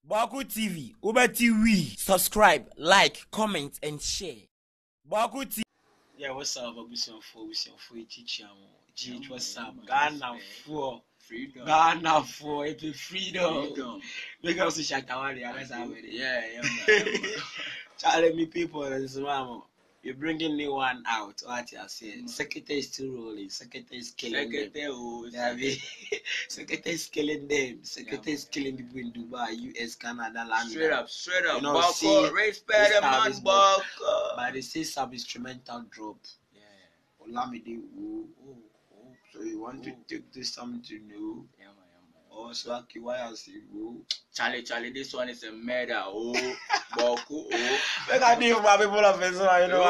Baku TV, Uber TV. Subscribe, like, comment, and share. Baku TV. Yeah, what's up? Abusian for Chichiamo. G, what's up? Ghana for freedom. Ghana for freedom. Because it's Shatawari, that's how it is. Yeah. Charlie, me people, this mama. You're bringing new one out. What you saying? Secretary is still rolling. Secretary is killing them. Secretary is killing them. Secretary is killing people in Dubai, US, Canada, London. Straight up. You know, Bako, respect the man, Bako. But they say sub-instrumental drop. Yeah. Olamide, so you want to take this something to know? Yeah, man. Oh, Swaki, why I say, Charlie, this one is a murder. Bako, Look at you, my people of Israel, you know, I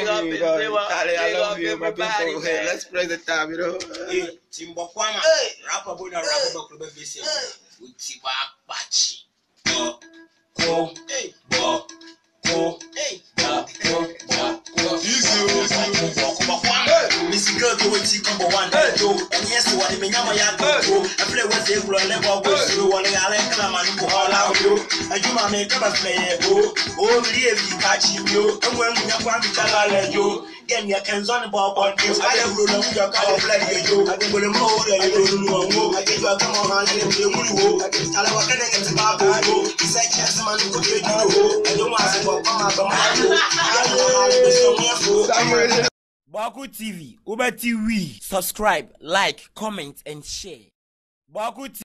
love you, Charlie, I love you, my people. Hey, let's press the time, you know. Hey, Timbokwama. Rapper Buddha, rapper Club BC. Utiba Bachi. Hey, hey, Miss Girl, go and see number one. And yes, what the Minyama go. I play with the Gula level through one and all out. And you might make a play. Oh, leave you catch you. And when you want to tell you, get your hands on the ball. I don't know your car play you. I will more than you know. I get you a come on and you will. I can tell what can I get to Babu. He said, yes, man, you could get you. I don't want to go Baku TV, Uber TV. Subscribe, like, comment, and share. Baku TV.